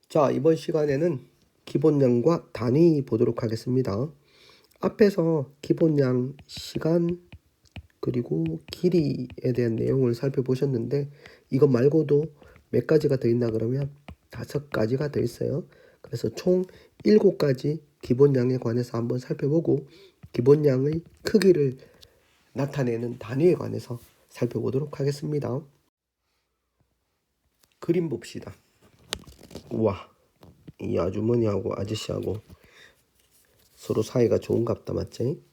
자, 이번 시간에는 기본량과 단위 보도록 하겠습니다. 앞에서 기본량, 시간, 그리고 길이에 대한 내용을 살펴보셨는데 이것 말고도 몇 가지가 더 있나 그러면 5가지가 더 있어요. 그래서 총 7가지 기본량에 관해서 한번 살펴보고 기본량의 크기를 나타내는 단위에 관해서 살펴보도록 하겠습니다. 그림 봅시다. 우와, 이 아주머니하고 아저씨하고 서로 사이가 좋은갑다, 맞지?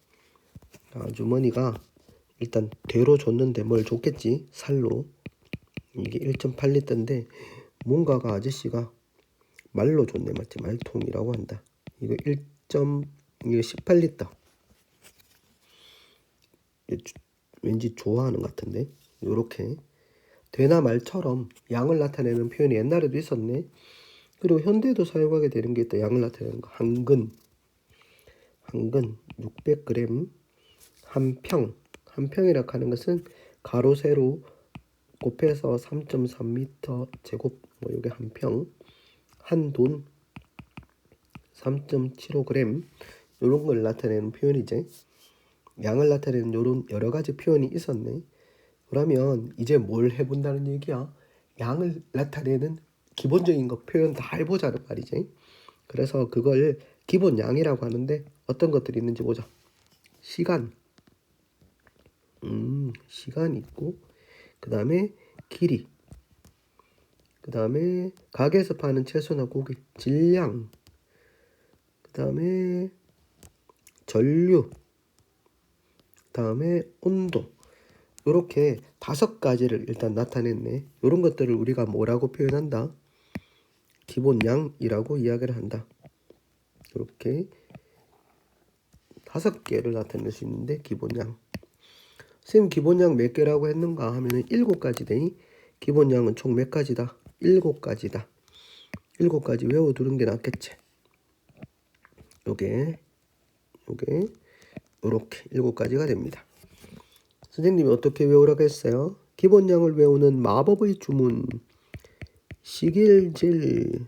아주머니가 일단 대로 줬는데 뭘 줬겠지? 살로. 이게 1.8리터인데 뭔가가 아저씨가 말로 줬네, 맞지? 말통이라고 한다. 이거 18리터. 왠지 좋아하는 것 같은데. 요렇게 되나 말처럼 양을 나타내는 표현이 옛날에도 있었네. 그리고 현대에도 사용하게 되는 게 있다. 양을 나타내는 거. 한근 600g. 한 평이라 하는 것은 가로 세로 곱해서 3.3m 제곱, 뭐 요게 한 평. 한돈 3.75g. 요런 걸 나타내는 표현이지. 양을 나타내는 요런 여러 가지 표현이 있었네. 그러면 이제 뭘 해본다는 얘기야? 양을 나타내는 기본적인 거 표현 다 해보자는 말이지. 그래서 그걸 기본 양이라고 하는데 어떤 것들이 있는지 보자. 시간, 시간이 있고, 그 다음에 길이, 그 다음에 가게에서 파는 채소나 고기, 질량, 그 다음에 전류, 그 다음에 온도. 이렇게 5가지를 일단 나타냈네. 이런 것들을 우리가 뭐라고 표현한다? 기본양이라고 이야기를 한다. 이렇게 5개를 나타낼 수 있는데 기본양. 선생님 기본양 몇 개라고 했는가 하면은 7가지되니 기본양은 총 몇 가지다? 7가지다. 7가지 외워두는 게 낫겠지. 요게 요렇게 7가지가 됩니다. 선생님이 어떻게 외우라고 했어요? 기본양을 외우는 마법의 주문. 식일질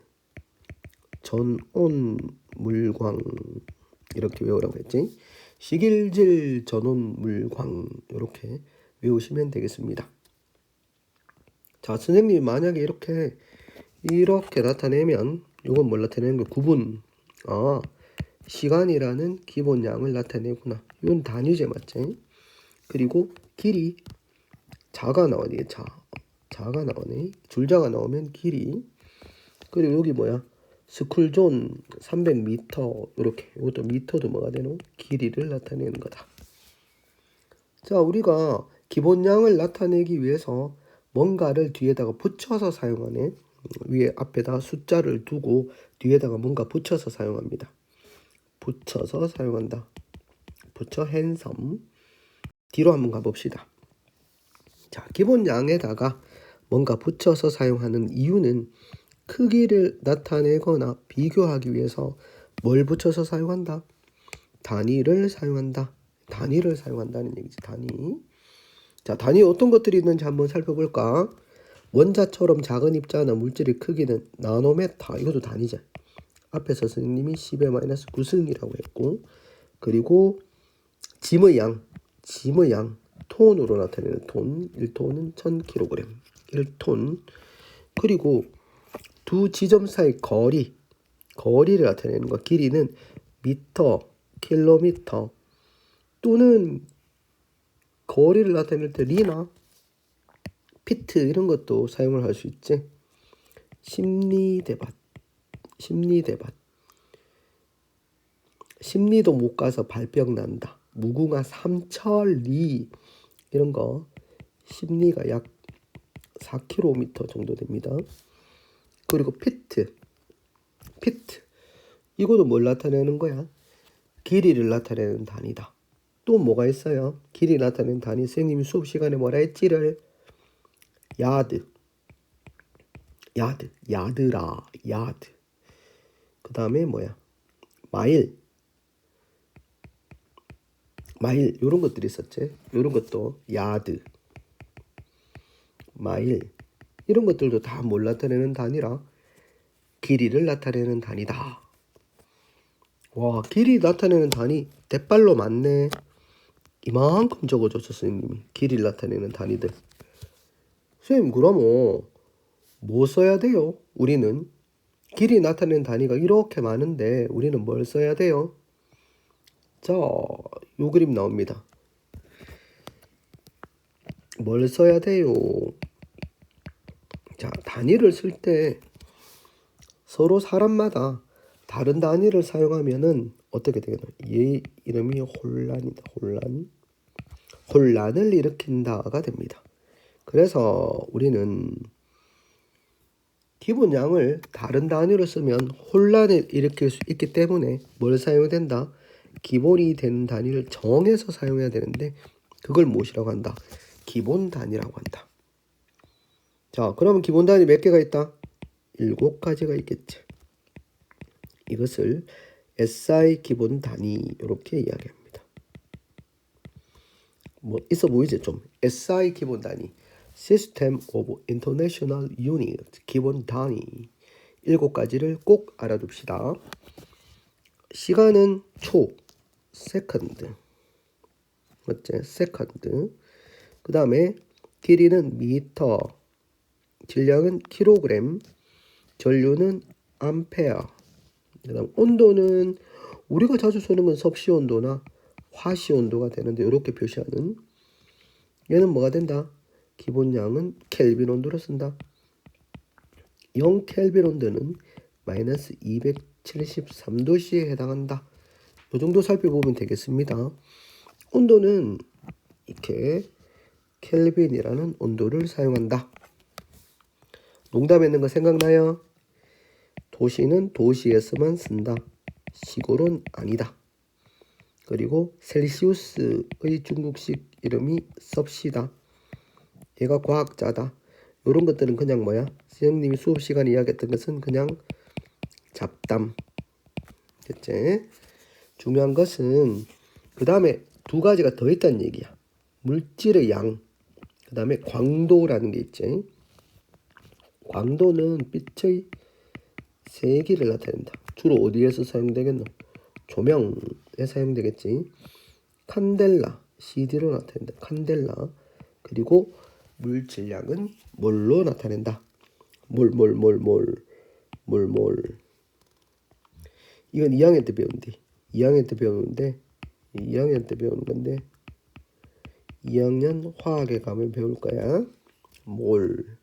전온 물광. 이렇게 외우라고 했지. 식일질 전온 물광. 이렇게 외우시면 되겠습니다. 자, 선생님이 만약에 이렇게 나타내면 이건 뭘 나타내는 거야? 구분. 시간이라는 기본양을 나타내구나. 이건 단위제, 맞지? 그리고 길이 자가 나오네. 자가 나오네. 줄자가 나오면 길이. 그리고 여기 뭐야? 스쿨존 300m. 이렇게 이것도 미터도 뭐가 되노? 길이를 나타내는 거다. 자, 우리가 기본양을 나타내기 위해서 뭔가를 뒤에다가 붙여서 사용하네. 위에 앞에다 숫자를 두고 뒤에다가 뭔가 붙여서 사용합니다. 붙여서 사용한다. 붙여 핸섬. 뒤로 한번 가봅시다. 자, 기본양에다가 뭔가 붙여서 사용하는 이유는 크기를 나타내거나 비교하기 위해서 뭘 붙여서 사용한다? 단위를 사용한다. 단위를 사용한다는 얘기지. 단위. 자, 단위 어떤 것들이 있는지 한번 살펴볼까? 원자처럼 작은 입자나 물질의 크기는 나노메타. 이것도 단위죠. 앞에서 선생님이 10의 -9승이라고 했고, 그리고 짐의 양, 톤으로 나타내는 톤. 1톤은 1000kg. 1톤. 그리고 두 지점 사이 거리를 나타내는 것. 길이는 미터, 킬로미터, 또는 거리를 나타낼 때 리나, 피트 이런 것도 사용을 할 수 있지. 심리대밭. 심리도 못 가서 발병 난다. 무궁화 삼천리 이런 거. 심리가 약 4km 정도 됩니다. 그리고 피트. 이것도 뭘 나타내는 거야? 길이를 나타내는 단위다. 또 뭐가 있어요? 길이 나타내는 단위. 선생님이 수업 시간에 뭐라 했지를? 야드. 야드라. 그 다음에 뭐야? 마일. 요런 것들이 있었지. 요런 것도 야드, 마일 이런 것들도 다 뭘 나타내는 단위라? 길이를 나타내는 단위다. 와, 길이 나타내는 단위 대빨로 많네. 이만큼 적어줬어, 선생님이. 길이를 나타내는 단위들. 선생님, 그러면 뭐 써야 돼요? 우리는 길이 나타내는 단위가 이렇게 많은데 우리는 뭘 써야 돼요? 자, 요 그림 나옵니다. 뭘 써야 돼요? 자, 단위를 쓸 때 서로 사람마다 다른 단위를 사용하면은 어떻게 되겠노? 얘 이름이 혼란이다. 혼란을 일으킨다가 됩니다. 그래서 우리는 기본 양을 다른 단위로 쓰면 혼란을 일으킬 수 있기 때문에 뭘 사용해야 된다? 기본이 되는 단위를 정해서 사용해야 되는데 그걸 무엇이라고 한다? 기본 단위라고 한다. 자, 그러면 기본 단위 몇 개가 있다? 7가지가 있겠지. 이것을 SI 기본 단위 이렇게 이야기합니다. 뭐 있어 보이지 좀. SI 기본 단위, System of International Unit 기본 단위 7가지를 꼭 알아둡시다. 시간은 초, 세컨드, 맞지? 세컨드. 그 다음에 길이는 미터, 질량은 킬로그램, 전류는 암페어. 그다음 온도는 우리가 자주 쓰는 건 섭씨 온도나 화씨 온도가 되는데 이렇게 표시하는 얘는 뭐가 된다? 기본량은 켈빈 온도로 쓴다. 0 켈빈 온도는 마이너스 273도씨에 해당한다. 이 정도 살펴보면 되겠습니다. 온도는 이렇게 켈빈이라는 온도를 사용한다. 농담했는 거 생각나요? 도시는 도시에서만 쓴다. 시골은 아니다. 그리고 셀시우스의 중국식 이름이 섭씨다. 얘가 과학자다. 이런 것들은 그냥 뭐야? 선생님이 수업 시간에 이야기했던 것은 그냥 잡담. 됐지? 중요한 것은 그 다음에 2가지가 더 있다는 얘기야. 물질의 양. 그 다음에 광도라는 게 있지. 광도는 빛의 세기를 나타낸다. 주로 어디에서 사용되겠노? 조명에 사용되겠지. 칸델라, CD로 나타낸다. 칸델라. 그리고 물질량은 몰로 나타낸다. 몰. 이건 2학년 때 배운대. 2학년 때 배우는데 2학년 때 배우는 건데 2학년 화학에 가면 배울 거야. 몰.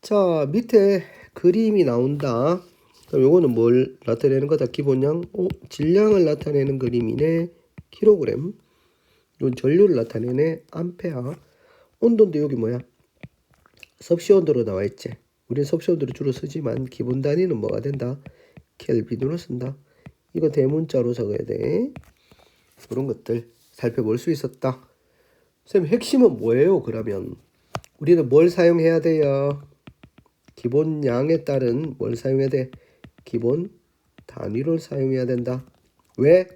자, 밑에 그림이 나온다. 그럼 요거는 뭘 나타내는 거다? 기본량. 질량을 나타내는 그림이네. 킬로그램. 이건 전류를 나타내네. 암페어. 온도인데 여기 뭐야? 섭씨 온도로 나와 있지. 우리는 섭씨 온도를 주로 쓰지만 기본 단위는 뭐가 된다? 켈빈으로 쓴다. 이거 대문자로 적어야 돼. 그런 것들 살펴볼 수 있었다. 선생님, 핵심은 뭐예요? 그러면 우리는 뭘 사용해야 돼요? 기본 양에 따른 뭘 사용해야 돼? 기본 단위를 사용해야 된다. 왜?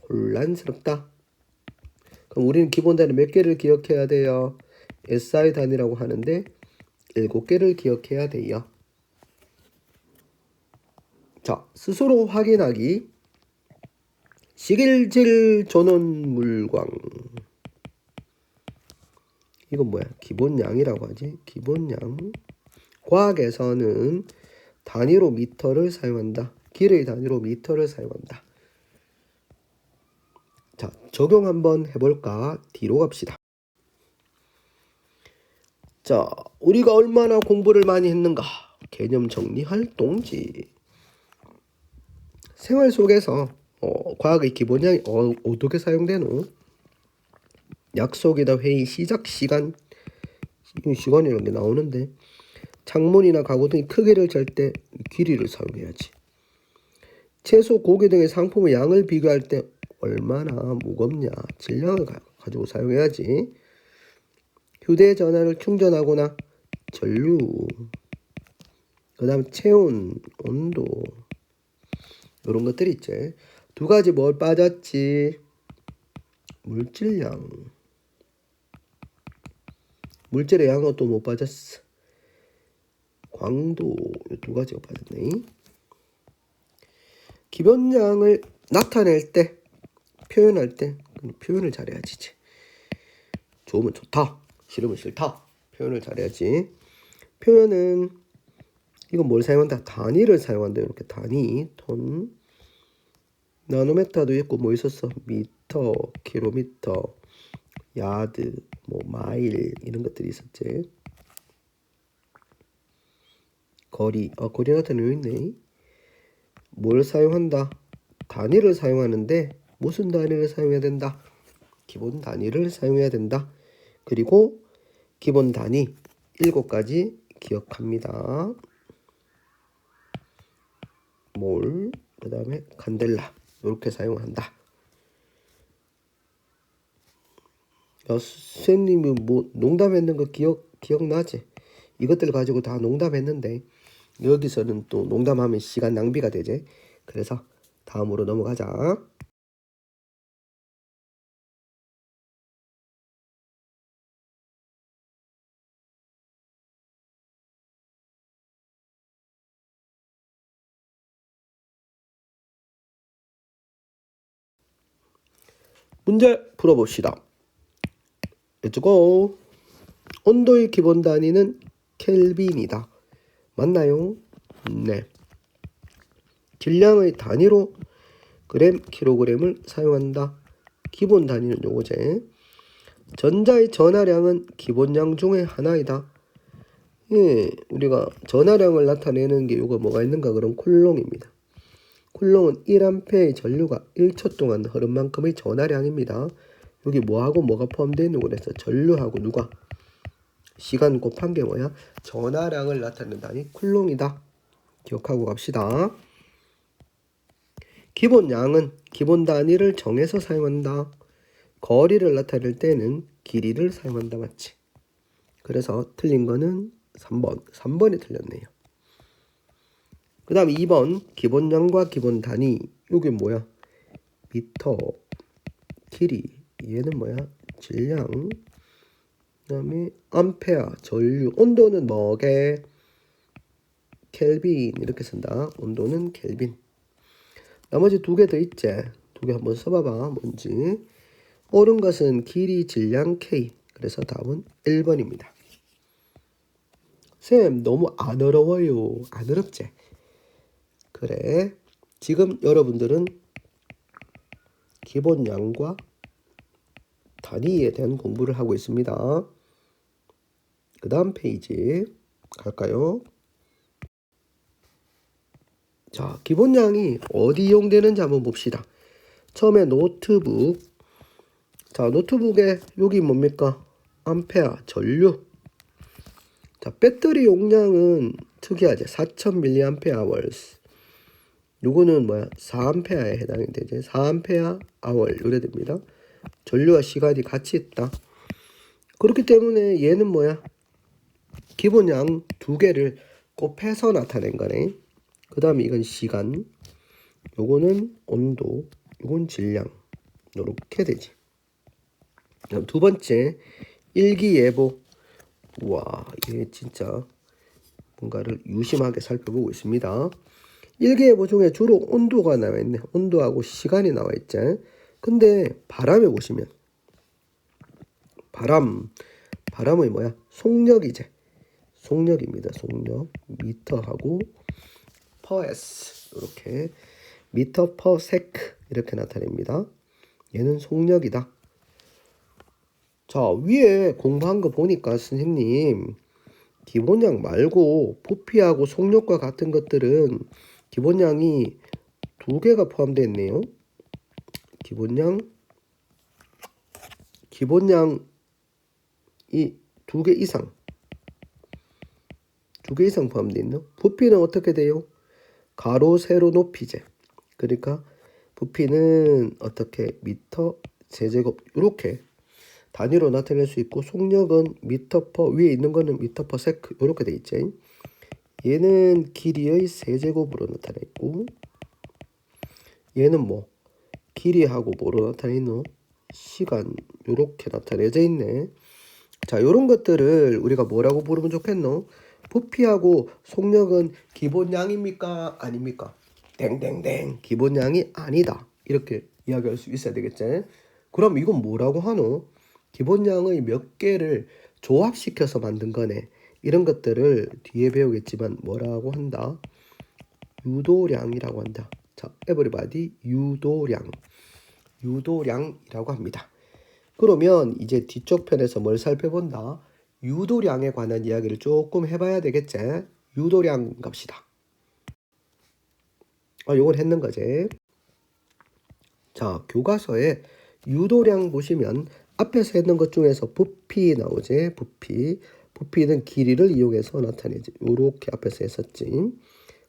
혼란스럽다. 그럼 우리는 기본 단위 몇 개를 기억해야 돼요? SI 단위라고 하는데 7개를 기억해야 돼요. 자, 스스로 확인하기. 식일질 전원 물광. 이건 뭐야? 기본량이라고 하지. 기본량. 과학에서는 단위로 미터를 사용한다. 길의 단위로 미터를 사용한다. 자, 적용 한번 해볼까? 뒤로 갑시다. 자, 우리가 얼마나 공부를 많이 했는가? 개념 정리할 동지. 생활 속에서 과학의 기본량이 어떻게 사용되노? 약속이나 회의 시작 시간, 시간이라는 게 나오는데 창문이나 가구 등의 크기를 잴 때 길이를 사용해야지. 채소, 고기 등의 상품의 양을 비교할 때 얼마나 무겁냐, 질량을 가지고 사용해야지. 휴대전화를 충전하거나 전류, 그 다음 체온, 온도, 이런 것들이 있지. 2가지 뭘 빠졌지? 물질량. 물질의 양은 또 못 빠졌어. 광도 이 두 가지가 빠졌네. 기본량을 나타낼 때 표현할 때 표현을 잘해야지. 좋으면 좋다, 싫으면 싫다. 표현을 잘해야지. 표현은 이건 뭘 사용한다? 단위를 사용한다. 이렇게 단위, 톤, 나노메타도 있고 뭐 있었어? 미터, 킬로미터, 야드, 뭐 마일 이런 것들이 있었지. 거리, 거리 나타내고 있네. 뭘 사용한다? 단위를 사용하는데 무슨 단위를 사용해야 된다? 기본 단위를 사용해야 된다. 그리고 기본 단위 7가지 기억합니다. 몰, 그 다음에 칸델라 이렇게 사용한다. 야, 선생님이 뭐 농담했는 거 기억나지? 이것들 가지고 다 농담했는데 여기서는 또 농담하면 시간 낭비가 되지. 그래서 다음으로 넘어가자. 문제 풀어봅시다. Let's go. 온도의 기본 단위는 켈빈이다. 맞나요? 네. 질량의 단위로 그램, 킬로그램을 사용한다. 기본 단위는 요거제. 전자의 전하량은 기본량 중에 하나이다. 예, 우리가 전하량을 나타내는 게 요거 뭐가 있는가? 그럼 쿨롱입니다. 쿨롱은 1A의 전류가 1초 동안 흐른 만큼의 전하량입니다. 여기 뭐하고 뭐가 포함되어 있는 거래서 전류하고 누가? 시간 곱한 게 뭐야? 전하량을 나타내는 단위 쿨롱이다. 기억하고 갑시다. 기본량은 기본 단위를 정해서 사용한다. 거리를 나타낼 때는 길이를 사용한다. 맞지? 그래서 틀린 거는 3번이 틀렸네요. 그 다음 2번 기본량과 기본 단위. 이게 뭐야? 미터, 길이. 얘는 뭐야? 질량. 그 다음에 암페어, 전류. 온도는 뭐게? 켈빈 이렇게 쓴다. 온도는 켈빈. 나머지 2개 더 있지? 2개 한번 써봐봐. 뭔지. 옳은 것은 길이, 질량, K. 그래서 답은 1번입니다. 쌤 너무 안 어려워요. 안 어렵지? 그래. 지금 여러분들은 기본량과 단위에 대한 공부를 하고 있습니다. 그 다음 페이지 갈까요? 자, 기본량이 어디 이용되는지 한번 봅시다. 처음에 노트북. 자, 노트북에 여기 뭡니까? 암페어, 전류. 자, 배터리 용량은 특이하지. 4000mAh. 요거는 뭐야? 4A에 해당이 되지. 4A 이래 됩니다. 전류와 시간이 같이 있다. 그렇기 때문에 얘는 뭐야? 기본량 2개를 곱해서 나타낸 거네. 그 다음에 이건 시간, 요거는 온도, 요건 질량. 요렇게 되지. 그다음 2번째 일기예보. 와, 얘 진짜 뭔가를 유심하게 살펴보고 있습니다. 일기예보 중에 주로 온도가 나와 있네. 온도하고 시간이 나와 있지. 근데 바람에 보시면 바람의 뭐야? 속력이지. 속력입니다. 속력. 미터하고 퍼스 이렇게 미터 퍼 세크 이렇게 나타냅니다. 얘는 속력이다. 자, 위에 공부한 거 보니까 선생님 기본량 말고 부피하고 속력과 같은 것들은 기본량이 2개가 포함되어 있네요. 기본량이 2개 이상 2개 이상 포함되어 있나? 부피는 어떻게 돼요? 가로 세로 높이제. 그러니까 부피는 어떻게 미터 세제곱 이렇게 단위로 나타낼 수 있고, 속력은 미터 퍼, 위에 있는 거는 미터 퍼 세크 이렇게 돼 있지. 얘는 길이의 세제곱으로 나타내 있고, 얘는 뭐 길이하고 뭐로 나타내 있노? 시간 이렇게 나타내져 있네. 자, 요런 것들을 우리가 뭐라고 부르면 좋겠노? 부피하고 속력은 기본량입니까? 아닙니까? 땡땡땡 기본량이 아니다. 이렇게 이야기할 수 있어야 되겠지. 그럼 이건 뭐라고 하노? 기본량의 몇 개를 조합시켜서 만든 거네. 이런 것들을 뒤에 배우겠지만 뭐라고 한다? 유도량이라고 한다. 자, everybody 유도량이라고 합니다. 그러면 이제 뒤쪽 편에서 뭘 살펴본다? 유도량에 관한 이야기를 조금 해봐야 되겠지. 유도량 갑시다. 요걸 했는 거지. 자, 교과서에 유도량 보시면 앞에서 했는 것 중에서 부피 나오지. 부피는 길이를 이용해서 나타내지. 요렇게 앞에서 했었지.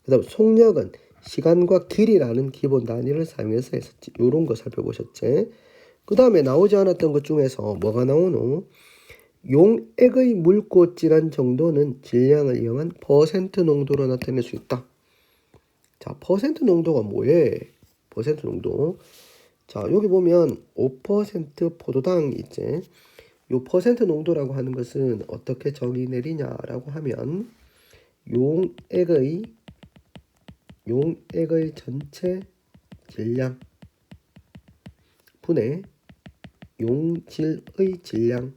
그 다음 속력은 시간과 길이라는 기본 단위를 사용해서 했었지. 요런 거 살펴보셨지. 그 다음에 나오지 않았던 것 중에서 뭐가 나오노? 용액의 묽고 진한 정도는 질량을 이용한 퍼센트 농도로 나타낼 수 있다. 자, 퍼센트 농도가 뭐예? 퍼센트 농도. 자, 여기 보면 5% 포도당 있지. 요 퍼센트 농도라고 하는 것은 어떻게 정의 내리냐라고 하면 용액의 전체 질량 분의 용질의 질량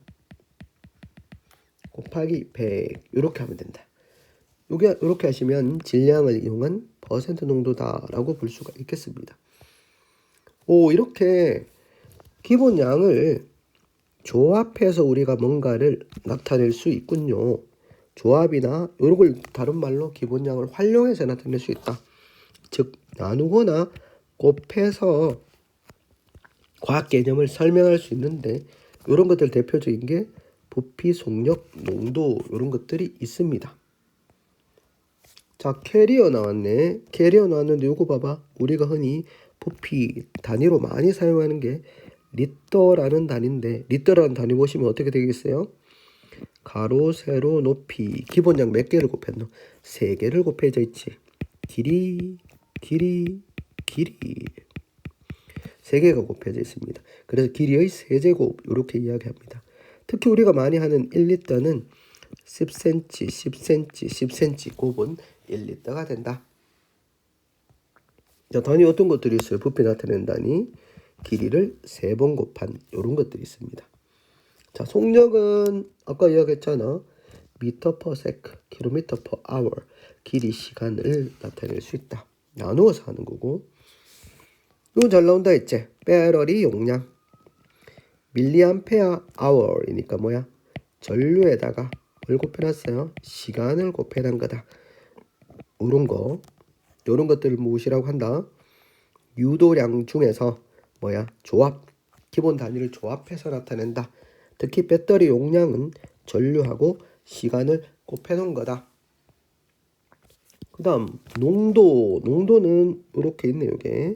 곱하기 100 이렇게 하면 된다. 이렇게 하시면 질량을 이용한 퍼센트 농도다라고 볼 수가 있겠습니다. 이렇게 기본량을 조합해서 우리가 뭔가를 나타낼 수 있군요. 조합이나 이런 걸 다른 말로 기본량을 활용해서 나타낼 수 있다. 즉 나누거나 곱해서 과학 개념을 설명할 수 있는데 이런 것들 대표적인 게 부피, 속력, 농도 이런 것들이 있습니다. 자, 캐리어 나왔네. 캐리어 나왔는데 요거 봐봐. 우리가 흔히 부피 단위로 많이 사용하는 게 리터라는 단위인데 리터라는 단위 보시면 어떻게 되겠어요? 가로, 세로, 높이 기본량 몇 개를 곱했노? 3개를 곱해져 있지. 길이 3개가 곱해져 있습니다. 그래서 길이의 세제곱 이렇게 이야기합니다. 특히 우리가 많이 하는 1리터는 10cm 곱은 1리터가 된다. 자, 단위 어떤 것들이 있어요? 부피 나타내는 단위. 길이를 3번 곱한 이런 것들이 있습니다. 자, 속력은 아까 이야기했잖아. 미터 per sec, 킬로미터 per hour. 길이 시간을 나타낼 수 있다. 나누어서 하는 거고. 이건 잘 나온다 했지. 배터리 용량. 밀리암페어 아워이니까 뭐야? 전류에다가 뭘 곱해놨어요? 시간을 곱해놓은 거다. 요런 것들을 무엇이라고 한다? 유도량 중에서 뭐야? 조합. 기본 단위를 조합해서 나타낸다. 특히 배터리 용량은 전류하고 시간을 곱해놓은 거다. 그 다음 농도는 이렇게 있네요. 이게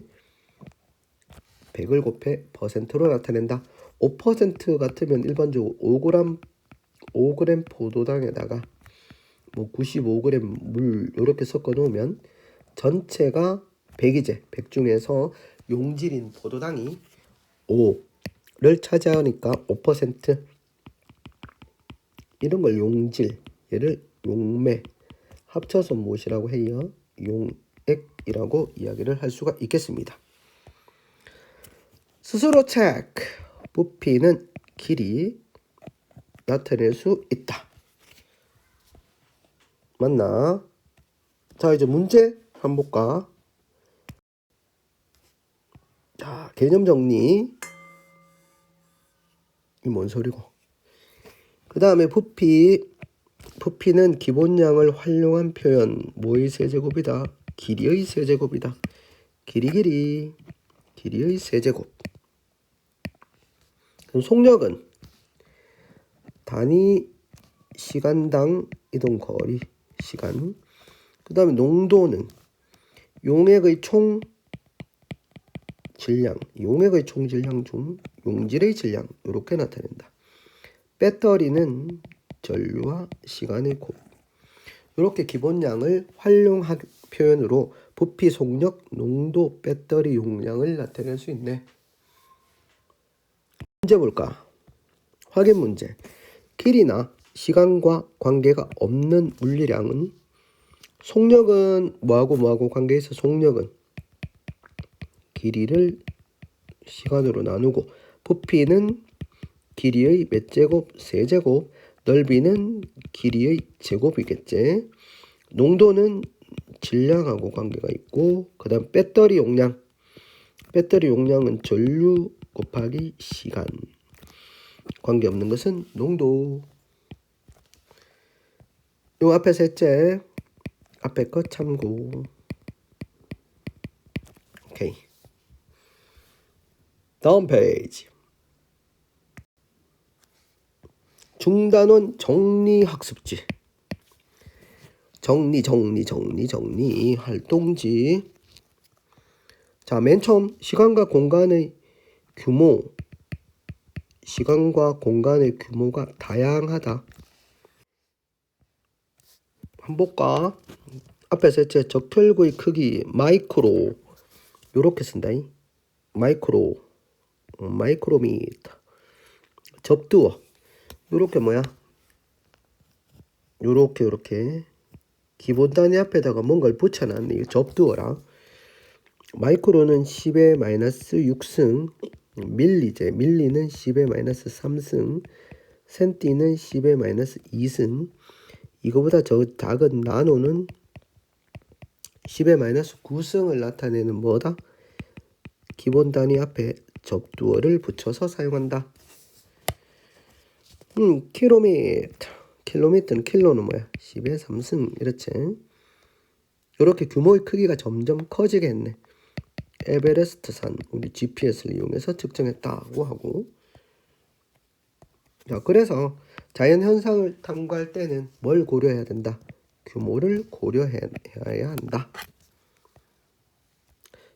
100을 곱해 퍼센트로 나타낸다. 5% 같으면 일반적으로 5g 포도당에다가 뭐 95g 물 이렇게 섞어 놓으면 전체가 100이제 100 중에서 용질인 포도당이 5를 차지하니까 5% 이런 걸 용질, 얘를 용매 합쳐서 무엇이라고 해요? 용액이라고 이야기를 할 수가 있겠습니다. 스스로 체크. 부피는 길이 나타낼 수 있다. 맞나? 자, 이제 문제 한번 볼까? 자, 개념 정리. 이 뭔 소리고? 그 다음에 부피는 기본량을 활용한 표현. 뭐의 세제곱이다? 길이의 세제곱이다. 길이의 세제곱. 그럼 속력은 단위 시간당 이동 거리 시간. 그 다음에 농도는 용액의 총 질량 중 용질의 질량 이렇게 나타낸다. 배터리는 전류와 시간의 곱. 이렇게 기본량을 활용한 표현으로 부피, 속력, 농도, 배터리 용량을 나타낼 수 있네. 문제 볼까? 확인 문제. 길이나 시간과 관계가 없는 물리량은 속력은 뭐하고 관계 있어? 속력은 길이를 시간으로 나누고 부피는 길이의 몇 제곱? 세제곱. 넓이는 길이의 제곱이겠지. 농도는 질량하고 관계가 있고 그 다음 배터리 용량. 배터리 용량은 전류 곱하기 시간. 관계없는 것은 농도. 요 앞에 셋째. 앞에 거 참고. 오케이. 다음 페이지. 중단원 정리학습지. 정리 활동지. 자, 맨 처음 시간과 공간의 규모가 다양하다. 한번 볼까? 앞에 셋째 적혈구의 크기 마이크로 요렇게 쓴다. 마이크로미터. 접두어 요렇게 요렇게 기본 단위 앞에다가 뭔가를 붙여놨네. 이거 접두어라. 마이크로는 10의 마이너스 6승 밀리제. 밀리는 10의 마이너스 3승 센티는 10의 마이너스 2승. 이거보다 저 작은 나노는 10의 마이너스 9승을 나타내는 뭐다? 기본 단위 앞에 접두어를 붙여서 사용한다. 킬로미터는 킬로는 10의 3승 이렇지. 이렇게 규모의 크기가 점점 커지겠네. 에베레스트산 우리 GPS를 이용해서 측정했다고 하고. 자, 그래서 자연현상을 탐구할 때는 뭘 고려해야 된다? 규모를 고려해야 한다.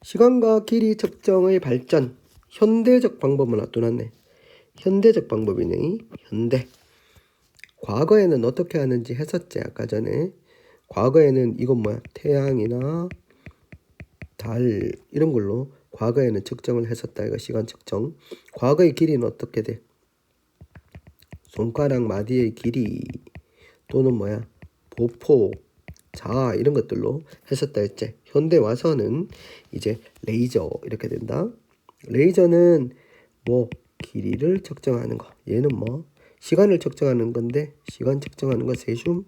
시간과 길이 측정의 발전. 현대적 방법을 놔둬놨네. 현대적 방법이네. 현대. 과거에는 어떻게 하는지 했었지 아까 전에. 과거에는 이건 태양이나 달 이런 걸로 과거에는 측정을 했었다. 이거 시간 측정. 과거의 길이는 어떻게 돼? 손가락 마디의 길이 또는 보폭, 자아 이런 것들로 했었다 했지. 현대 와서는 이제 레이저 이렇게 된다. 레이저는 길이를 측정하는 거. 얘는 시간을 측정하는 건데 시간 측정하는 거 세슘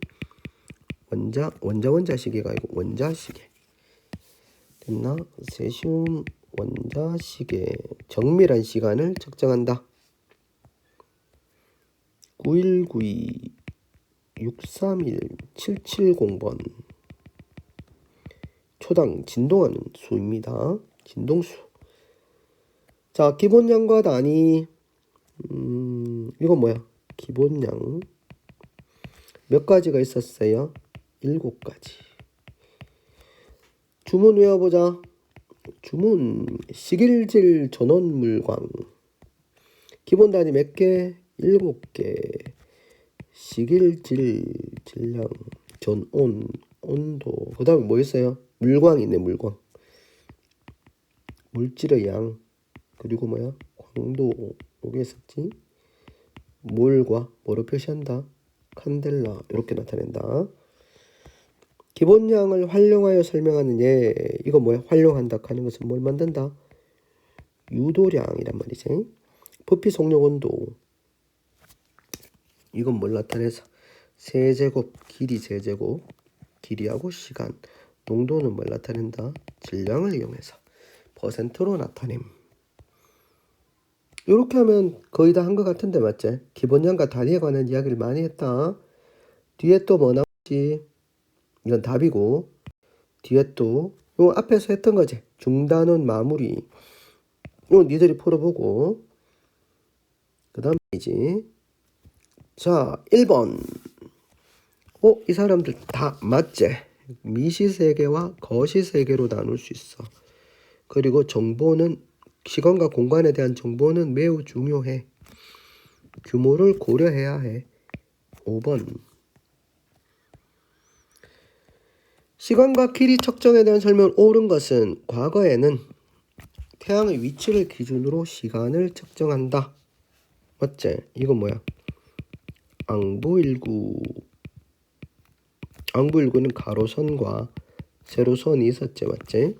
원자시계가 아니고 원자시계. 됐나? 세슘 원자시계. 정밀한 시간을 측정한다. 9192-631-770번 초당 진동하는 수입니다. 진동수. 자, 기본량과 단위. 이건 기본량. 몇 가지가 있었어요? 7가지. 주문 외워보자. 주문. 식일질 전원물광. 기본 단위 몇 개? 7개. 식일질, 질량, 전온, 온도. 그 다음에 뭐 있어요? 물광이 있네. 물광. 물질의 양. 그리고 광도. 여기 있었지? 몰과 뭐로 표시한다? 칸델라. 이렇게 나타낸다. 기본량을 활용하여 설명하는 예. 이거 활용한다 하는 것은 뭘 만든다? 유도량이란 말이지. 부피 속력 온도. 이건 뭘 나타내서? 세제곱, 길이 세제곱. 길이하고 시간. 농도는 뭘 나타낸다? 질량을 이용해서 퍼센트로 나타냄. 이렇게 하면 거의 다 한 것 같은데 맞지? 기본량과 단위에 관한 이야기를 많이 했다. 뒤에 또 뭐 나오지? 이건 답이고. 뒤에 또 요 앞에서 했던 거지. 중단원 마무리. 이건 니들이 풀어보고. 그 다음이지. 자, 1번. 이 사람들 다 맞지? 미시세계와 거시세계로 나눌 수 있어. 그리고 정보는 시간과 공간에 대한 정보는 매우 중요해. 규모를 고려해야 해. 5번. 시간과 길이 측정에 대한 설명을 옳은 것은 과거에는 태양의 위치를 기준으로 시간을 측정한다. 맞지? 이건 앙부일구. 앙부일구는 가로선과 세로선이 있었지, 맞지?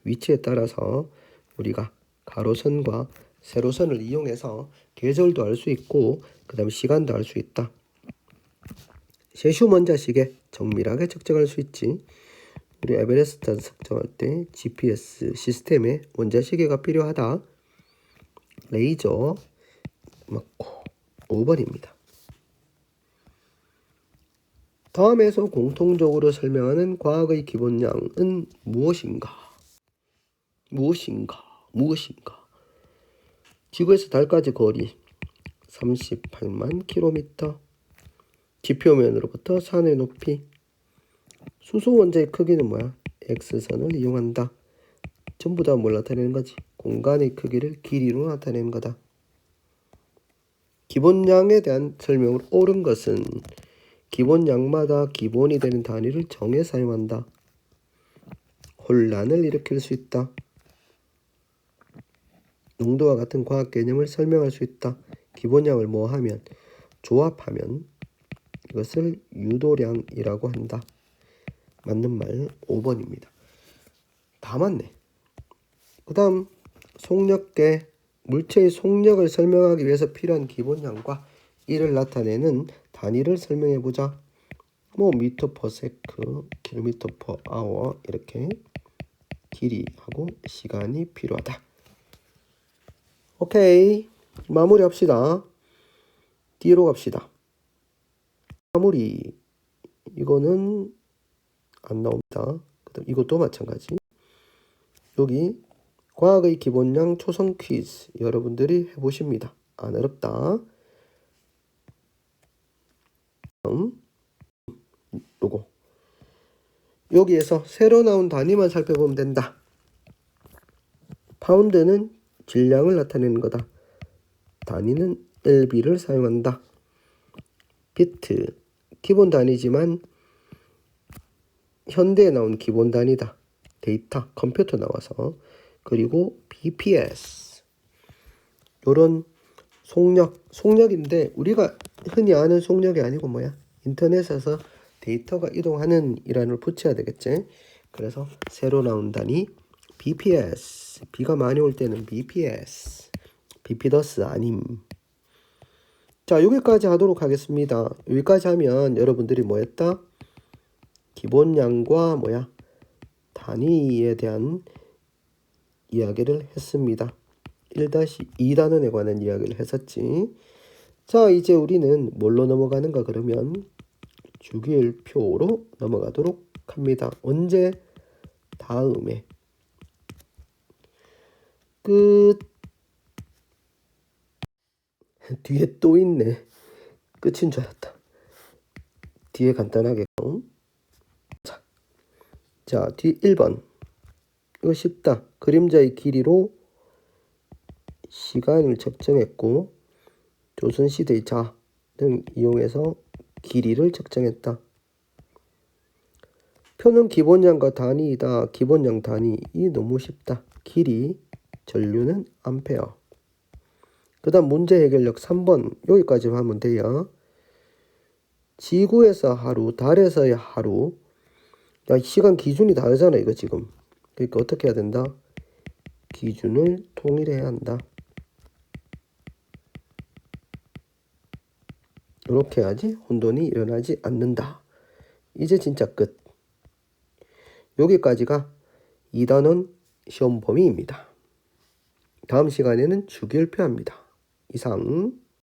위치에 따라서 우리가 가로선과 세로선을 이용해서 계절도 알 수 있고 그 다음에 시간도 알 수 있다. 세슈먼자식에 정밀하게 측정할 수 있지. 우리 에베레스트 측정할 때 GPS 시스템에 원자시계가 필요하다. 레이저 맞고 5번입니다. 다음에서 공통적으로 설명하는 과학의 기본량은 무엇인가? 지구에서 달까지 거리 38만 킬로미터. 지표면으로부터 산의 높이. 수소 원자의 크기는 뭐야? X선을 이용한다. 전부 다 뭘 나타내는 거지? 공간의 크기를 길이로 나타내는 거다. 기본량에 대한 설명을 옳은 것은 기본량마다 기본이 되는 단위를 정해 사용한다. 혼란을 일으킬 수 있다. 농도와 같은 과학 개념을 설명할 수 있다. 기본량을 뭐하면? 조합하면 이것을 유도량이라고 한다. 맞는 말 5번입니다. 다 맞네. 그 다음 속력계. 물체의 속력을 설명하기 위해서 필요한 기본량과 이를 나타내는 단위를 설명해보자. 미터 퍼 세크, 킬로미터 퍼 아워 이렇게 길이하고 시간이 필요하다. 오케이. 마무리합시다. 뒤로 갑시다. 마무리. 이거는 안 나옵니다. 그다음 이것도 마찬가지. 여기 과학의 기본량 초성 퀴즈 여러분들이 해보십니다. 안 어렵다. 요거 여기에서 새로 나온 단위만 살펴보면 된다. 파운드는 질량을 나타내는 거다. 단위는 LB를 사용한다. 비트 기본 단위지만 현대에 나온 기본 단위다. 데이터 컴퓨터 나와서. 그리고 BPS 요런 속력인데 우리가 흔히 아는 속력이 아니고 뭐야? 인터넷에서 데이터가 이동하는 이란을 붙여야 되겠지. 그래서 새로 나온 단위 BPS. 비가 많이 올 때는 BPS. 비피더스 아님. 자, 여기까지 하도록 하겠습니다. 여기까지 하면 여러분들이 뭐 했다? 기본량과 뭐야? 단위에 대한 이야기를 했습니다. 1-2단원에 관한 이야기를 했었지. 자, 이제 우리는 뭘로 넘어가는가 그러면 주기율표로 넘어가도록 합니다. 언제? 다음에. 끝. 뒤에 또 있네. 끝인 줄 알았다. 뒤에 간단하게. 자, 뒤 1번. 이거 쉽다. 그림자의 길이로 시간을 측정했고 조선시대의 자 등 이용해서 길이를 측정했다. 표는 기본량과 단위이다. 기본량 단위. 이 너무 쉽다. 길이, 전류는 암페어. 그 다음 문제 해결력 3번. 여기까지 하면 돼요. 지구에서 하루, 달에서의 하루. 야, 시간 기준이 다르잖아 이거 지금. 그러니까 어떻게 해야 된다? 기준을 통일해야 한다. 이렇게 해야지 혼돈이 일어나지 않는다. 이제 진짜 끝. 여기까지가 2단원 시험 범위입니다. 다음 시간에는 주기율표 합니다. 이상.